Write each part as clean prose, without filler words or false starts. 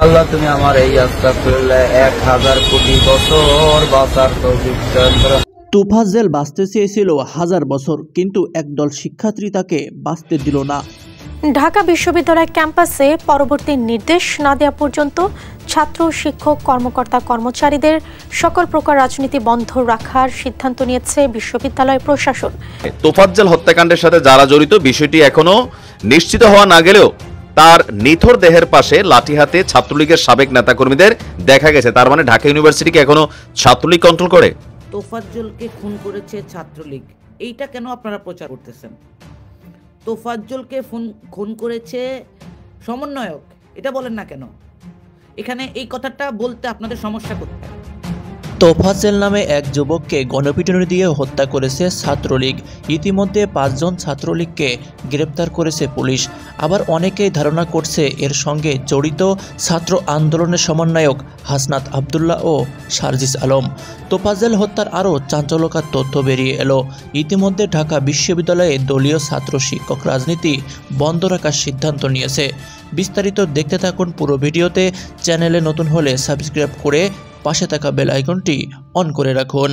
আল্লাহ তুমি আমার এই আস্তাগফিরুল্লাহ 1000 কোটি বছর বাঁচার তৌফিক দান করো। তোফাজ্জল বাঁচতে চেয়েছিল হাজার বছর, কিন্তু একদল শিক্ষার্থী তাকে বাঁচতে দিল না। ঢাকা বিশ্ববিদ্যালয় ক্যাম্পাসে পরবর্তী নির্দেশ না দেওয়া পর্যন্ত ছাত্র, শিক্ষক, কর্মকর্তা, কর্মচারীদের সকল প্রকার রাজনীতি বন্ধ রাখার সিদ্ধান্ত নিয়েছে বিশ্ববিদ্যালয় প্রশাসন। তোফাজ্জল হত্যাকাণ্ডের সাথে যারা জড়িত বিষয়টি এখনো নিশ্চিত হওয়া না গেলেও তার নিথর দেহের পাশে লাঠি হাতে ছাত্রলীগের সাবেক নেতাকর্মীদের দেখা গেছে। তার মানে ঢাকা ইউনিভার্সিটিকে এখনো ছাত্রলীগ কন্ট্রোল করে। তোফাজ্জলকে খুন করেছে ছাত্রলীগ, এইটা কেন আপনারা প্রচার করতেছেন? তোফাজ্জলকে খুন করেছে সমন্বয়ক, এটা বলেন না কেন? এখানে এই কথাটা বলতে আপনাদের সমস্যা কোথায়? তোফাজ্জল নামে এক যুবককে গণপিটুনি দিয়ে হত্যা করেছে ছাত্রলীগ। ইতিমধ্যে 5 জন ছাত্রলীগকে গ্রেপ্তার করেছে পুলিশ। আবার অনেকেই ধারণা করছে এর সঙ্গে জড়িত ছাত্র আন্দোলনের সমন্বয়ক হাসনাত আবদুল্লাহ ও সার্জিস আলম। তোফাজ্জল হত্যার আরও চাঞ্চল্যকর তথ্য বেরিয়ে এলো। ইতিমধ্যে ঢাকা বিশ্ববিদ্যালয়ে দলীয় ছাত্র শিক্ষক রাজনীতি বন্ধ রাখার সিদ্ধান্ত নিয়েছে। বিস্তারিত দেখতে থাকুন পুরো ভিডিওতে। চ্যানেলে নতুন হলে সাবস্ক্রাইব করে পাশে থাকা বেল আইকনটি অন করে রাখুন।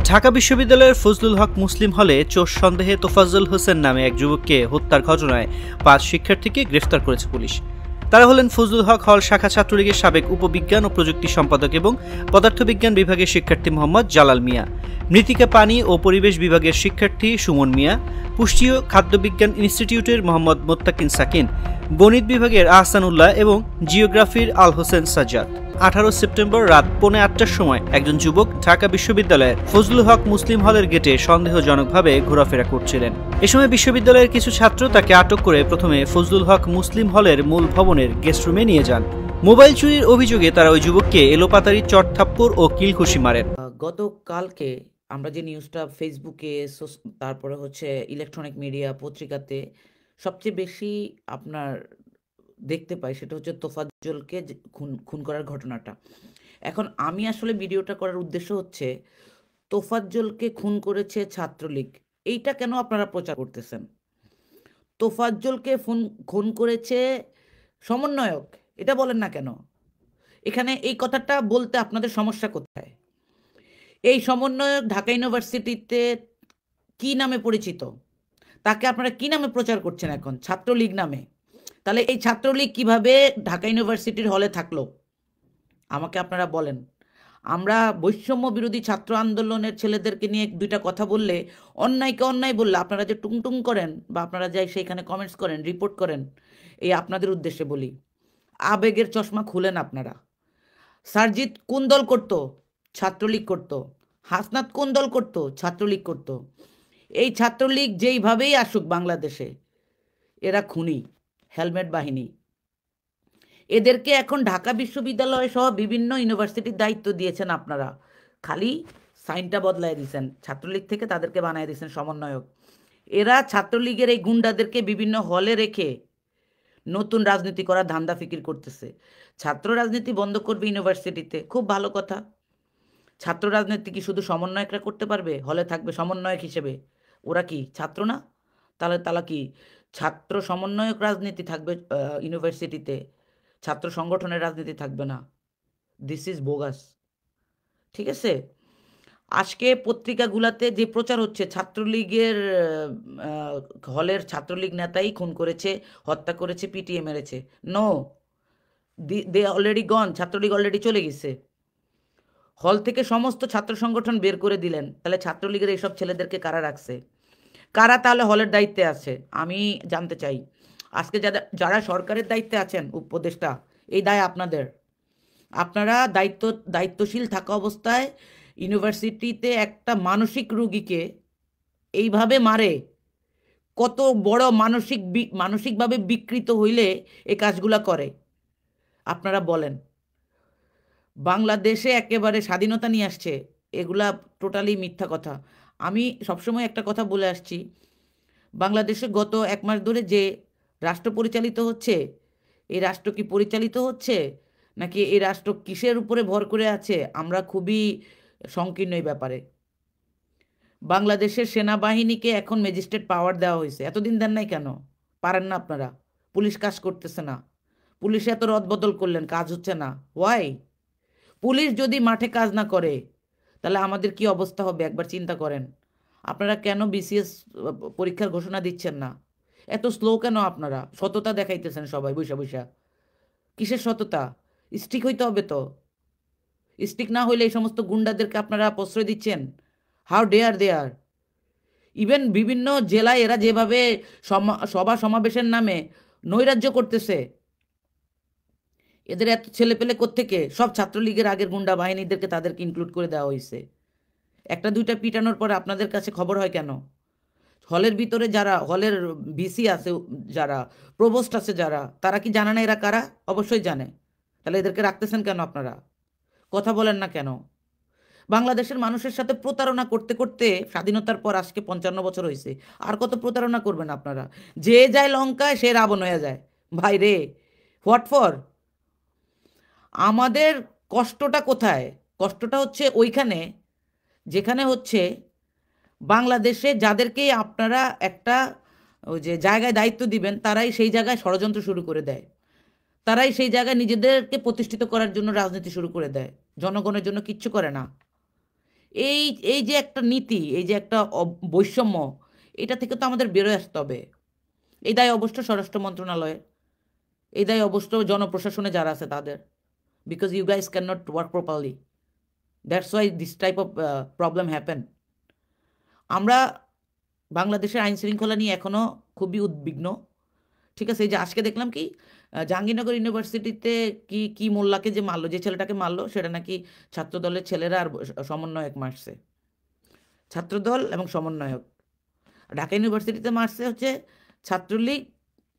ঢাকা বিশ্ববিদ্যালয়ের ফজলুল হক মুসলিম হলে চোর সন্দেহে তোফাজ্জল হোসেন নামে এক যুবককে হত্যার ঘটনায় 5 শিক্ষার্থীকে গ্রেফতার করেছে পুলিশ। তারা হলেন ফজলুল হক হল শাখা ছাত্রলীগের সাবেক উপবিজ্ঞান ও প্রযুক্তি সম্পাদক এবং পদার্থবিজ্ঞান বিভাগের শিক্ষার্থী মোহাম্মদ জালাল মিয়া, মৃত্তিকা পানি ও পরিবেশ বিভাগের শিক্ষার্থী সুমন মিয়া, পুষ্টি ও খাদ্যবিজ্ঞান ইনস্টিটিউটের মোহাম্মদ মোত্তাকিন সাকিন, গণিত বিভাগের আহসানুল্লাহ এবং জিওগ্রাফির আল হোসেন সাজ্জাদ। 18 সেপ্টেম্বর রাত 8:45টার সময় একজন যুবক ঢাকা বিশ্ববিদ্যালয়ের ফজলুল হক মুসলিম হলের গেটে সন্দেহজনকভাবে ঘোরাফেরা করছিলেন। এ সময় বিশ্ববিদ্যালয়ের কিছু ছাত্র তাকে আটক করে প্রথমে ফজলুল হক মুসলিম হলের মূল ভবনের গেস্ট রুমে নিয়ে যান। মোবাইল চুরির অভিযোগে তারা ওই যুবককে এলোপাতাড়ি চড়-থাপ্পড় ও কিলঘুষি মারেন। গতকালকে আমরা যে নিউজটা ফেসবুকে, তারপরে ইলেকট্রনিক মিডিয়া, পত্রিকাতে সবচেয়ে বেশি আপনার দেখতে পাই, সেটা হচ্ছে তোফাজ্জলকে খুন করার ঘটনাটা। এখন আমি আসলে ভিডিওটা করার উদ্দেশ্য হচ্ছে, তোফাজ্জলকে খুন করেছে ছাত্রলীগ, এইটা কেন আপনারা প্রচার করতেছেন? তোফাজ্জলকে খুন করেছে সমন্বয়ক, এটা বলেন না কেন? এখানে এই কথাটা বলতে আপনাদের সমস্যা কোথায়? এই সমন্বয়ক ঢাকা ইউনিভার্সিটিতে কি নামে পরিচিত? তাকে আপনারা কি নামে প্রচার করছেন এখন? ছাত্রলীগ নামে। তাহলে এই ছাত্রলীগ কিভাবে ঢাকা ইউনিভার্সিটির হলে থাকলো আমাকে আপনারা বলেন। আমরা বৈষম্য বিরোধী ছাত্র আন্দোলনের ছেলেদেরকে নিয়ে 2টা কথা বললে, অন্যায়কে অন্যায় বললে আপনারা যে টুংটুং করেন বা আপনারা যাই সেইখানে কমেন্টস করেন, রিপোর্ট করেন, এই আপনাদের উদ্দেশ্যে বলি, আবেগের চশমা খুলেন আপনারা। সারজিৎ কোন দল করতো? ছাত্রলীগ করতো। হাসনাত কোন দল করতো? ছাত্রলীগ করতো। এই ছাত্রলীগ যেইভাবেই আসুক বাংলাদেশে, এরা খুনি, হেলমেট বাহিনী। এদেরকে এখন ঢাকা বিশ্ববিদ্যালয় সহ বিভিন্ন ইউনিভার্সিটির দায়িত্ব দিয়েছেন আপনারা, খালি সাইনটা বদলায় দিয়েছেন, ছাত্রলীগ থেকে তাদেরকে বানিয়ে দিয়েছেন সমন্বয়ক। এরা ছাত্রলীগের এই গুন্ডাদেরকে বিভিন্ন হলে রেখে নতুন রাজনীতি করার ধান্দা ফিকির করতেছে। ছাত্র রাজনীতি বন্ধ করবে ইউনিভার্সিটিতে, খুব ভালো কথা। ছাত্র রাজনীতি কি শুধু সমন্বয়করা করতে পারবে? হলে থাকবে সমন্বয়ক হিসেবে, ওরা কি ছাত্র না? তাহলে তারা কি ছাত্র সমন্বয়ক রাজনীতি থাকবে ইউনিভার্সিটিতে, ছাত্র সংগঠনের রাজনীতি থাকবে না? This is bogus. ঠিক আছে? আজকে পত্রিকাগুলাতে যে প্রচার হচ্ছে ছাত্রলীগের হলের ছাত্রলীগ নেতাই খুন করেছে, হত্যা করেছে, পিটিয়ে মেরেছে, no, they already gone. Chhatra League already চলে গেছে। হল থেকে সমস্ত ছাত্র সংগঠন বের করে দিলেন। তাহলে ছাত্রলীগের এইসব ছেলেদেরকে কারা রাখছে? কারা তাহলে হলের দায়িত্বে আছে? আমি জানতে চাই। আজকে যারা সরকারের দায়িত্বে আছেন, উপদেষ্টা, এই দায় আপনাদের। আপনারা দায়িত্বশীল থাকা অবস্থায় ইউনিভার্সিটিতে একটা মানসিক রোগীকে এইভাবে মারে, কত বড় মানসিকভাবে বিকৃত হইলে এই কাজগুলা করে আপনারা বলেন। বাংলাদেশে একেবারে স্বাধীনতা নিয়ে আসছে, এগুলা টোটালি মিথ্যা কথা। আমি সবসময় একটা কথা বলে আসছি, বাংলাদেশে গত 1 মাস ধরে যে রাষ্ট্র পরিচালিত হচ্ছে, এই রাষ্ট্র কি পরিচালিত হচ্ছে নাকি এই রাষ্ট্র কিসের উপরে ভর করে আছে, আমরা খুবই সংকীর্ণ এই ব্যাপারে। বাংলাদেশের সেনাবাহিনীকে এখন ম্যাজিস্ট্রেট পাওয়ার দেওয়া হয়েছে, এতদিন দেন নাই কেন? পারেন না আপনারা? পুলিশ কাজ করতেছে না, পুলিশ এত রদবদল করলেন, কাজ হচ্ছে না, ওয়াই? পুলিশ যদি মাঠে কাজ না করে তাহলে আমাদের কি অবস্থা হবে একবার চিন্তা করেন। আপনারা কেন বিসিএস পরীক্ষার ঘোষণা দিচ্ছেন না? এত স্লো কেন? আপনারা সততা দেখাইতেছেন সবাই বৈশা বৈশা। কিসের সততা? স্টিক হইতে হবে তো। স্টিক না হইলে এই সমস্ত গুন্ডাদেরকে আপনারা প্রশ্রয় দিচ্ছেন। How dare there. ইভেন বিভিন্ন জেলায় এরা যেভাবে সভা সমাবেশের নামে নৈরাজ্য করতেছে, এদের এত ছেলে পেলে কোত্থেকে? সব ছাত্রলীগের আগের গুন্ডা বাহিনীদেরকে তাদেরকে ইনক্লুড করে দেওয়া হয়েছে। একটা দুইটা পিটানোর পরে আপনাদের কাছে খবর হয় কেন? হলের ভিতরে যারা, হলের ভিসি আছে, যারা প্রভোস্ট আছে, যারা, তারা কি জানে না এরা কারা? অবশ্যই জানে। তাহলে এদেরকে রাখতেছেন কেন আপনারা? কথা বলেন না কেন? বাংলাদেশের মানুষের সাথে প্রতারণা করতে করতে স্বাধীনতার পর আজকে 55 বছর হয়েছে, আর কত প্রতারণা করবেন আপনারা? যে যায় লঙ্কায় সে রাবণ হয়ে যায়। ভাই রে, হোয়াট ফর? আমাদের কষ্টটা কোথায়? কষ্টটা হচ্ছে ওইখানে যেখানে হচ্ছে বাংলাদেশে যাদেরকে আপনারা একটা ওই যে জায়গায় দায়িত্ব দিবেন, তারাই সেই জায়গায় ষড়যন্ত্র শুরু করে দেয়, তারাই সেই জায়গায় নিজেদেরকে প্রতিষ্ঠিত করার জন্য রাজনীতি শুরু করে দেয়, জনগণের জন্য কিচ্ছু করে না। এই যে একটা নীতি, এই যে একটা বৈষম্য, এটা থেকে তো আমাদের বেরোয় আসতে হবে। এই দায় অবশ্য স্বরাষ্ট্র মন্ত্রণালয়ের, এই দায় অবশ্য জনপ্রশাসনে যারা আছে তাদের, because you guys can not work properly, that's why this type of problem happen. আমরা বাংলাদেশের আইন শৃঙ্খলা নিয়ে এখনও খুবই উদ্বিগ্ন। ঠিক আছে, এই যে আজকে দেখলাম কি জাহাঙ্গীরনগর ইউনিভার্সিটিতে কি মোল্লাকে যে মারলো, যে ছেলেটাকে মারলো, সেটা নাকি ছাত্রদলের ছেলেরা আর সমন্বয়ক মারছে। ছাত্রদল এবং সমন্বয়ক। ঢাকা ইউনিভার্সিটিতে মারছে হচ্ছে ছাত্রলীগ,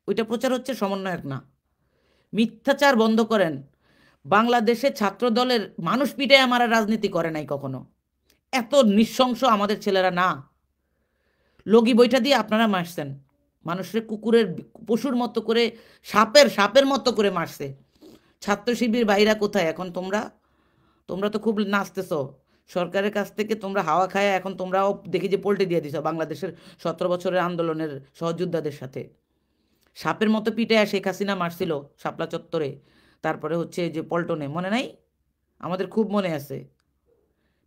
ওইটা প্রচার হচ্ছে সমন্বয়ক না। মিথ্যাচার বন্ধ করেন। বাংলাদেশে ছাত্রদলের মানুষ পিটায় মারা রাজনীতি করে নাই কখনো। এত নৃশংস আমাদের ছেলেরা না। লগি বইটা দিয়ে আপনারা মারছেন মানুষের, কুকুরের পশুর মতো করে, সাপের মতো করে মারছে। ছাত্র শিবির ভাইরা কোথায় এখন? তোমরা তো খুব নাচতেছ সরকারের কাছ থেকে, তোমরা হাওয়া খায় এখন তোমরাও দেখি যে পোল্টে দিয়ে দিছ বাংলাদেশের 17 বছরের আন্দোলনের সহযোদ্ধাদের সাথে। সাপের মতো পিটে শেখ হাসিনা মারছিল শাপলা চত্বরে, তারপরে হচ্ছে যে পল্টনে, মনে নাই? আমাদের খুব মনে আছে।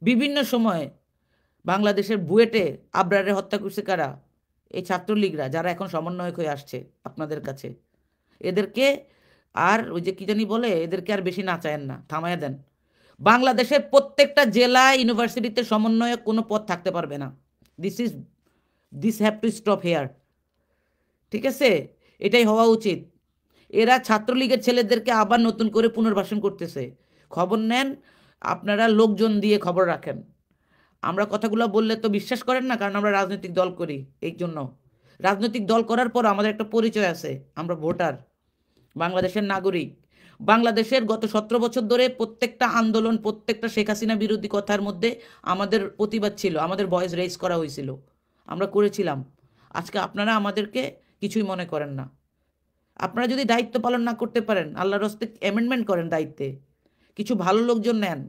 বিভিন্ন সময় বাংলাদেশের বুয়েটে আবরারে হত্যা করছে কারা? এই ছাত্রলীগরা, যারা এখন সমন্বয়ক হয়ে আসছে আপনাদের কাছে। এদেরকে আর ওই যে কি জানি বলে, এদেরকে আর বেশি নাচায়েন না, থামাইয়া দেন। বাংলাদেশের প্রত্যেকটা জেলা ইউনিভার্সিটিতে সমন্বয়ক কোনো পদ থাকতে পারবে না। This have to stop here. ঠিক আছে, এটাই হওয়া উচিত। এরা ছাত্রলীগের ছেলেদেরকে আবার নতুন করে পুনর্বাসন করতেছে। খবর নেন আপনারা, লোকজন দিয়ে খবর রাখেন। আমরা কথাগুলো বললে তো বিশ্বাস করেন না, কারণ আমরা রাজনৈতিক দল করি। এই জন্য রাজনৈতিক দল করার পর আমাদের একটা পরিচয় আছে, আমরা ভোটার, বাংলাদেশের নাগরিক। বাংলাদেশের গত 17 বছর ধরে প্রত্যেকটা আন্দোলন, প্রত্যেকটা শেখ হাসিনা বিরোধী কথার মধ্যে আমাদের প্রতিবাদ ছিল, আমাদের ভয়েস রেইজ করা হয়েছিল, আমরা করেছিলাম। আজকে আপনারা আমাদেরকে কিছুই মনে করেন না। আপনারা যদি দায়িত্ব পালন না করতে পারেন, আল্লাহর হস্তে অ্যামেন্ডমেন্ট করেন, দায়িত্বে কিছু ভালো লোকজন নেন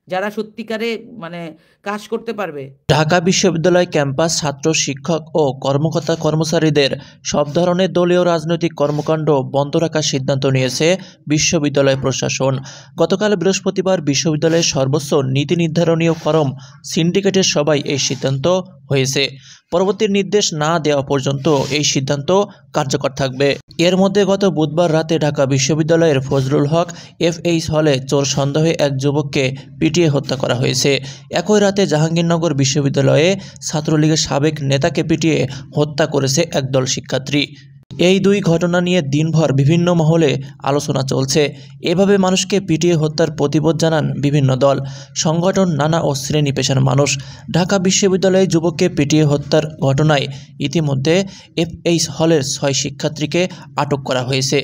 যারা সত্যিকারে মানে কাজ করতে পারবে। ঢাকা বিশ্ববিদ্যালয় ক্যাম্পাস ছাত্র, শিক্ষক ও কর্মকর্তা কর্মচারীদের সব ধরনের দলীয় রাজনৈতিক কর্মকাণ্ড বন্ধ রাখার সিদ্ধান্ত নিয়েছে বিশ্ববিদ্যালয় প্রশাসন। গতকাল বৃহস্পতিবার বিশ্ববিদ্যালয়ের সর্বোচ্চ নীতি নির্ধারণী ফোরাম সিন্ডিকেটের সভায় এই সিদ্ধান্ত হয়েছে। পরবর্তী নির্দেশ না দেওয়া পর্যন্ত এই সিদ্ধান্ত কার্যকর থাকবে। এর মধ্যে গত বুধবার রাতে ঢাকা বিশ্ববিদ্যালয়ের ফজলুল হক FH হলে চোর সন্দেহে এক যুবককে পিটিয়ে হত্যা করা হয়েছে। একই রাতে জাহাঙ্গীরনগর বিশ্ববিদ্যালয়ে ছাত্রলীগের সাবেক নেতাকে পিটিয়ে হত্যা করেছে একদল শিক্ষার্থী। এই দুই ঘটনা নিয়ে দিনভর বিভিন্ন মহলে আলোচনা চলছে। এভাবে মানুষকে পিটিয়ে হত্যার প্রতিবাদ জানান বিভিন্ন দল, সংগঠন, নানা ও শ্রেণী পেশার মানুষ। ঢাকা বিশ্ববিদ্যালয়ে যুবককে পিটিয়ে হত্যার ঘটনায় ইতিমধ্যে FH হলের 6 শিক্ষার্থীকে আটক করা হয়েছে।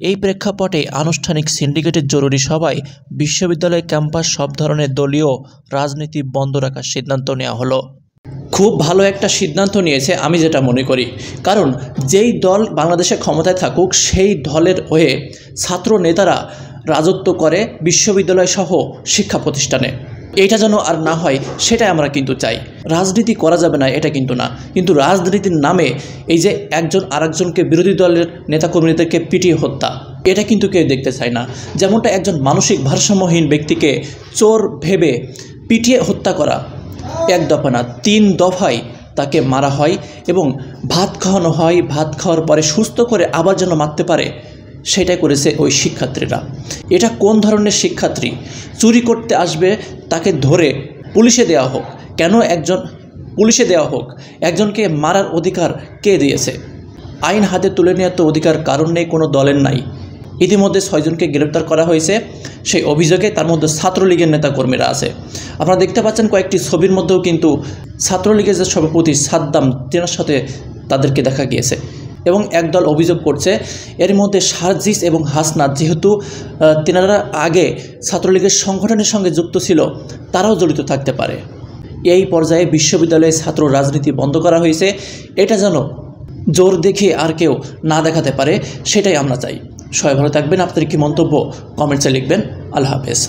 এই প্রেক্ষাপটে আনুষ্ঠানিক সিন্ডিকেটের জরুরি সভায় বিশ্ববিদ্যালয় ক্যাম্পাস সব ধরনের দলীয় রাজনীতি বন্ধ রাখার সিদ্ধান্ত নেওয়া হলো। খুব ভালো একটা সিদ্ধান্ত নিয়েছে আমি যেটা মনে করি, কারণ যেই দল বাংলাদেশে ক্ষমতায় থাকুক সেই দলের হয়ে ছাত্র নেতারা রাজত্ব করে বিশ্ববিদ্যালয় সহ শিক্ষা প্রতিষ্ঠানে। এটা যেন আর না হয় সেটাই আমরা কিন্তু চাই। রাজনীতি করা যাবে না এটা কিন্তু না, কিন্তু রাজনীতির নামে এই যে একজন আরেকজনকে, বিরোধী দলের নেতাকর্মীদেরকে পিটিয়ে হত্যা, এটা কিন্তু কেউ দেখতে চায় না। যেমনটা একজন মানসিক ভারসাম্যহীন ব্যক্তিকে চোর ভেবে পিটিয়ে হত্যা করা, 1 দফা না 3 দফায় তাকে মারা হয় এবং ভাত খাওয়ানো হয়। ভাত খাওয়ার পরে সুস্থ করে আবার যেন মারতে পারে, সেটাই করেছে ওই শিক্ষার্থীরা। এটা কোন ধরনের শিক্ষার্থী? চুরি করতে আসবে, তাকে ধরে পুলিশে দেওয়া হোক। কেন পুলিশে দেওয়া হোক? একজনকে মারার অধিকার কে দিয়েছে? আইন হাতে তুলে নেওয়ার তো অধিকার কারণ নেই, কোনো দলের নাই। ইতিমধ্যে 6 জনকে গ্রেপ্তার করা হয়েছে সেই অভিযোগে। তার মধ্যে ছাত্রলীগের নেতাকর্মীরা আছে। আপনারা দেখতে পাচ্ছেন কয়েকটি ছবির মধ্যেও কিন্তু ছাত্রলীগের যে সভাপতি সাদ্দাম, তেনার সাথে তাদেরকে দেখা গিয়েছে। এবং একদল অভিযোগ করছে এর মধ্যে সার্জিস এবং হাসনাত, যেহেতু তেনারা আগে ছাত্রলীগের সংগঠনের সঙ্গে যুক্ত ছিল, তারাও জড়িত থাকতে পারে। এই পর্যায়ে বিশ্ববিদ্যালয়ে ছাত্র রাজনীতি বন্ধ করা হয়েছে। এটা যেন জোর দেখে আর কেউ না দেখাতে পারে, সেটাই আমরা চাই। সবাই ভালো থাকবেন। আপনাদের কি মন্তব্য কমেন্টসে লিখবেন। আল্লাহ হাফেজ।